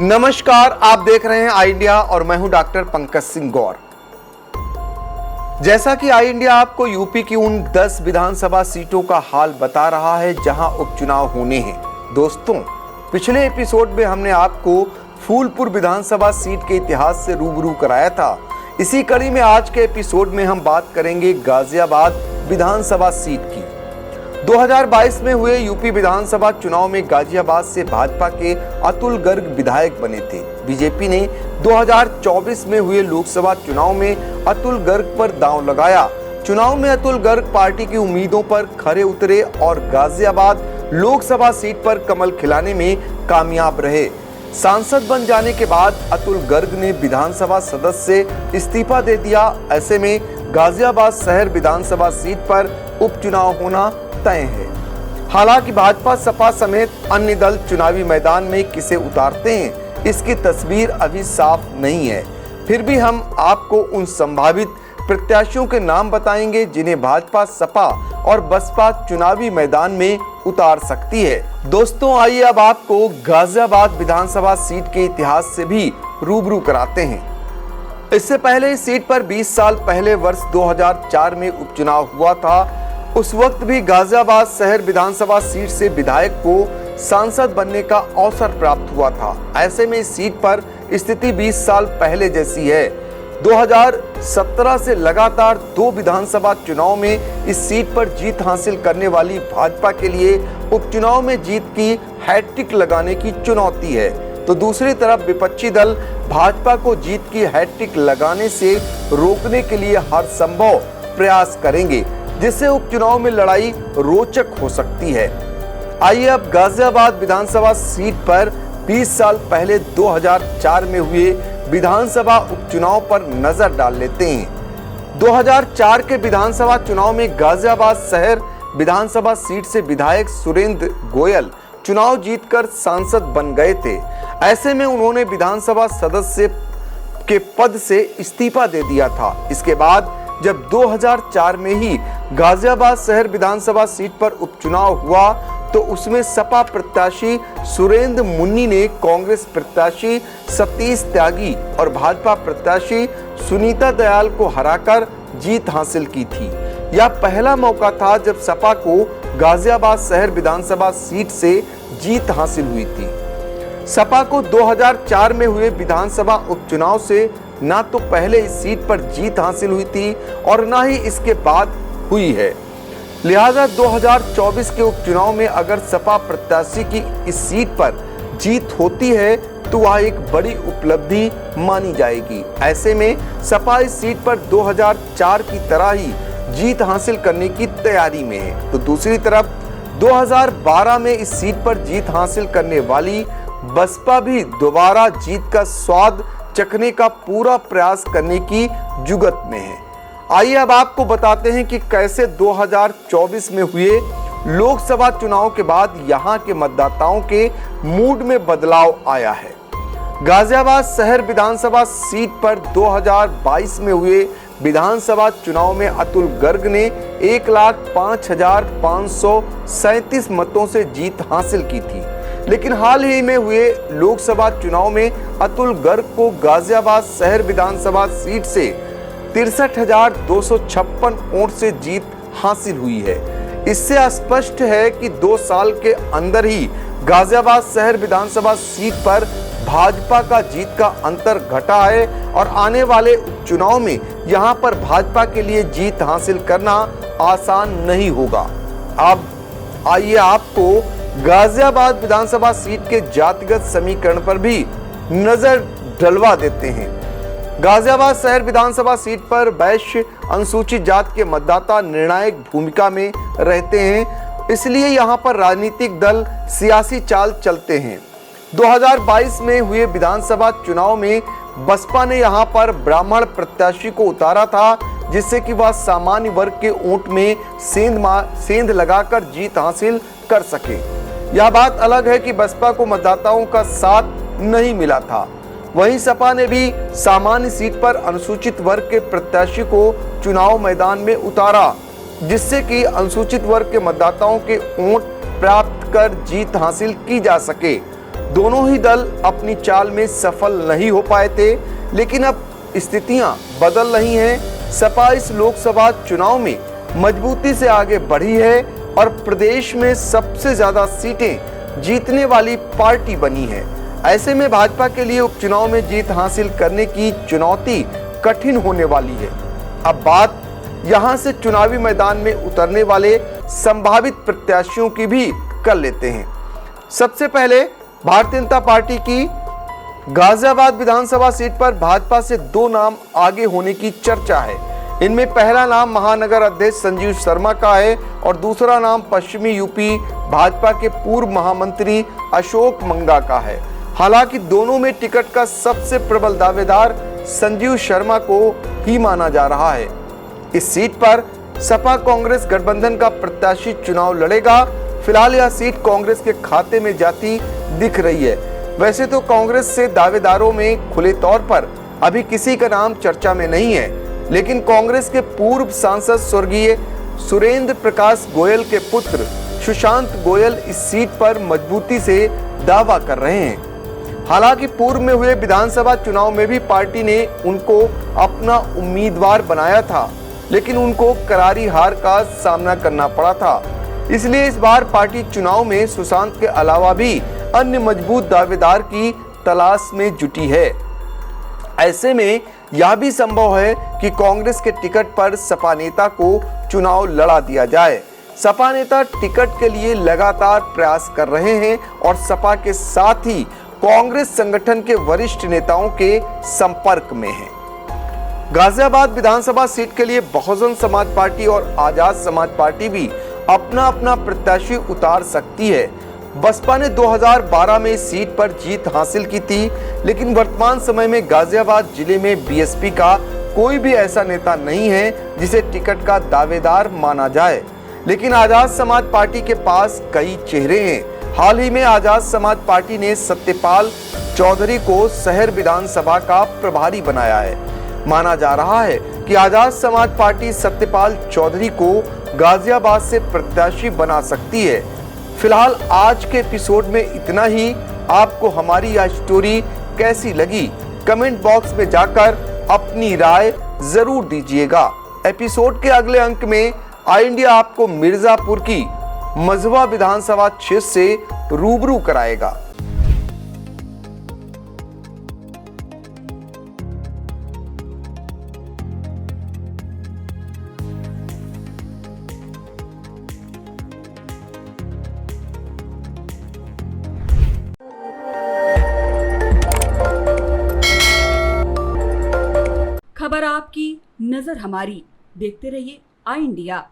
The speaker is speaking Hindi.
नमस्कार, आप देख रहे हैं आई इंडिया और मैं हूं डॉक्टर पंकज सिंह गौर। जैसा कि आई इंडिया आपको यूपी की उन 10 विधानसभा सीटों का हाल बता रहा है जहां उपचुनाव होने हैं। दोस्तों, पिछले एपिसोड में हमने आपको फूलपुर विधानसभा सीट के इतिहास से रूबरू कराया था। इसी कड़ी में आज के एपिसोड में हम बात करेंगे गाजियाबाद विधानसभा सीट की। 2022 में हुए यूपी विधानसभा चुनाव में गाजियाबाद से भाजपा के अतुल गर्ग विधायक बने थे। बीजेपी ने 2024 में हुए लोकसभा चुनाव में अतुल गर्ग पर दांव लगाया। चुनाव में अतुल गर्ग पार्टी की उम्मीदों पर खरे उतरे और गाजियाबाद लोकसभा सीट पर कमल खिलाने में कामयाब रहे। सांसद बन जाने के बाद अतुल गर्ग ने विधानसभा सदस्य से इस्तीफा दे दिया। ऐसे में गाजियाबाद शहर विधानसभा सीट पर उपचुनाव होना तय है। हालांकि भाजपा सपा समेत अन्य दल चुनावी मैदान में किसे उतारते हैं, इसकी तस्वीर अभी साफ नहीं है। फिर भी हम आपको उन संभावित प्रत्याशियों के नाम बताएंगे जिन्हें भाजपा सपा और बसपा चुनावी मैदान में उतार सकती है। दोस्तों, आइए अब आपको गाजियाबाद विधानसभा सीट के इतिहास से भी रूबरू कराते हैं। इससे पहले इस सीट पर 20 साल पहले वर्ष 2004 में उपचुनाव हुआ था। उस वक्त भी गाजियाबाद शहर विधानसभा सीट से विधायक को सांसद बनने का अवसर प्राप्त हुआ था। ऐसे में इस सीट पर स्थिति 20 साल पहले जैसी है। 2017 से लगातार 2 विधानसभा चुनाव में इस सीट पर जीत हासिल करने वाली भाजपा के लिए उपचुनाव में जीत की हैट्रिक लगाने की चुनौती है, तो दूसरी तरफ विपक्षी दल भाजपा को जीत की हैट्रिक लगाने से रोकने के लिए हर संभव प्रयास करेंगे, जिससे उपचुनाव में लड़ाई रोचक हो सकती है। आइए अब गाजियाबाद विधानसभा सीट पर 20 साल पहले 2004 में हुए विधानसभा उपचुनाव पर नजर डाल लेते हैं। 2004 के विधानसभा चुनाव में गाजियाबाद शहर विधानसभा सीट से विधायक सुरेंद्र गोयल चुनाव जीतकर सांसद बन गए थे। ऐसे में उन्होंने विधानसभा सदस्य के पद से इस्तीफा दे दिया था। इसके बाद जब 2004 में ही गाजियाबाद शहर विधानसभा सीट पर उपचुनाव हुआ तो उसमें सपा प्रत्याशी सुरेंद्र मुन्नी ने कांग्रेस प्रत्याशी सतीश त्यागी और भाजपा प्रत्याशी सुनीता दयाल को हराकर जीत हासिल की थी। यह पहला मौका था जब सपा को गाजियाबाद शहर विधानसभा सीट से जीत हासिल हुई थी। सपा को 2004 में हुए विधानसभा उपचुनाव से ना तो पहले इस सीट पर जीत हासिल हुई थी और ना ही इसके बाद हुई है। लिहाजा 2024 के उपचुनाव में अगर सपा प्रत्याशी की इस सीट पर जीत होती है तो वह एक बड़ी उपलब्धि मानी जाएगी। ऐसे में सपा इस सीट पर 2004 की तरह ही जीत हासिल करने की तैयारी में है, तो दूसरी तरफ 2012 में इस सीट पर जीत हासिल करने वाली बसपा भी दोबारा जीत का स्वाद चखने का पूरा प्रयास करने की जुगत में है। आइए अब आपको बताते हैं कि कैसे 2024 में हुए लोकसभा चुनाव के बाद यहां के मतदाताओं के मूड में बदलाव आया है। गाजियाबाद शहर विधानसभा सीट पर 2022 में हुए विधानसभा चुनाव में अतुल गर्ग ने 1,05,537 मतों से जीत हासिल की थी। लेकिन हाल ही में हुए लोकसभा चुनाव में अतुल गर्ग को गाजियाबाद शहर विधानसभा सीट से 63,256 वोट से जीत हासिल हुई है। इससे स्पष्ट है कि 2 साल के अंदर ही गाजियाबाद शहर विधानसभा सीट पर भाजपा का जीत का अंतर घटा है और आने वाले उपचुनाव में यहां पर भाजपा के लिए जीत हासिल करना आसान नहीं होगा। अब आइए आपको गाजियाबाद विधानसभा सीट के जातिगत समीकरण पर भी नजर डलवा देते हैं। गाजियाबाद शहर विधानसभा सीट पर वैश्य अनुसूचित जात के मतदाता निर्णायक भूमिका में रहते हैं, इसलिए यहां पर राजनीतिक दल सियासी चाल चलते हैं। 2022 में हुए विधानसभा चुनाव में बसपा ने यहां पर ब्राह्मण प्रत्याशी को उतारा था, जिससे कि वह सामान्य वर्ग के वोट में सेंध लगाकर जीत हासिल कर सके। यह बात अलग है कि बसपा को मतदाताओं का साथ नहीं मिला था। वहीं सपा ने भी सामान्य सीट पर अनुसूचित वर्ग के प्रत्याशी को चुनाव मैदान में उतारा, जिससे कि अनुसूचित वर्ग के मतदाताओं के वोट प्राप्त कर जीत हासिल की जा सके। दोनों ही दल अपनी चाल में सफल नहीं हो पाए थे, लेकिन अब स्थितियां बदल रही हैं। सपा इस लोकसभा चुनाव में मजबूती से आगे बढ़ी है और प्रदेश में सबसे ज्यादा सीटें जीतने वाली पार्टी बनी है। ऐसे में भाजपा के लिए उपचुनाव में जीत हासिल करने की चुनौती कठिन होने वाली है। अब बात यहां से चुनावी मैदान में उतरने वाले संभावित प्रत्याशियों की भी कर लेते हैं। सबसे पहले भारतीय जनता पार्टी की गाजियाबाद विधानसभा सीट पर भाजपा से 2 नाम आगे होने की चर्चा है। इनमें पहला नाम महानगर अध्यक्ष संजीव शर्मा का है और दूसरा नाम पश्चिमी यूपी भाजपा के पूर्व महामंत्री अशोक मंगा का है। हालांकि दोनों में टिकट का सबसे प्रबल दावेदार संजीव शर्मा को ही माना जा रहा है। इस सीट पर सपा कांग्रेस गठबंधन का प्रत्याशी चुनाव लड़ेगा। फिलहाल यह सीट कांग्रेस के खाते में जाती दिख रही है। वैसे तो कांग्रेस से दावेदारों में खुले तौर पर अभी किसी का नाम चर्चा में नहीं है, लेकिन कांग्रेस के पूर्व सांसद स्वर्गीय सुरेंद्र प्रकाश गोयल के पुत्र सुशांत गोयल इस सीट पर मजबूती से दावा कर रहे हैं। हालांकि पूर्व में हुए विधानसभा चुनाव में भी पार्टी ने उनको अपना उम्मीदवार बनाया था, लेकिन उनको करारी हार का सामना करना पड़ा था। इसलिए इस बार पार्टी चुनाव में सुशांत के अलावा भी अन्य मजबूत दावेदार की तलाश में जुटी है। ऐसे में यह भी संभव है कि कांग्रेस के टिकट पर सपा नेता को चुनाव लड़ा दिया जाए। सपा नेता टिकट के लिए लगातार प्रयास कर रहे हैं और सपा के साथ ही कांग्रेस संगठन के वरिष्ठ नेताओं के संपर्क में हैं। गाजियाबाद विधानसभा सीट के लिए बहुजन समाज पार्टी और आजाद समाज पार्टी भी अपना अपना प्रत्याशी उतार सकती है। बसपा ने 2012 में इस सीट पर जीत हासिल की थी, लेकिन वर्तमान समय में गाजियाबाद जिले में बीएसपी का कोई भी ऐसा नेता नहीं है जिसे टिकट का दावेदार माना जाए। लेकिन आजाद समाज पार्टी के पास कई चेहरे हैं। हाल ही में आजाद समाज पार्टी ने सत्यपाल चौधरी को शहर विधानसभा का प्रभारी बनाया है। माना जा रहा है कि आजाद समाज पार्टी सत्यपाल चौधरी को गाजियाबाद से प्रत्याशी बना सकती है। फिलहाल आज के एपिसोड में इतना ही। आपको हमारी यह स्टोरी कैसी लगी, कमेंट बॉक्स में जाकर अपनी राय जरूर दीजिएगा। एपिसोड के अगले अंक में आई इंडिया आपको मिर्जापुर की मझवा विधानसभा क्षेत्र से रूबरू कराएगा। खबर आपकी, नजर हमारी। देखते रहिए आई इंडिया।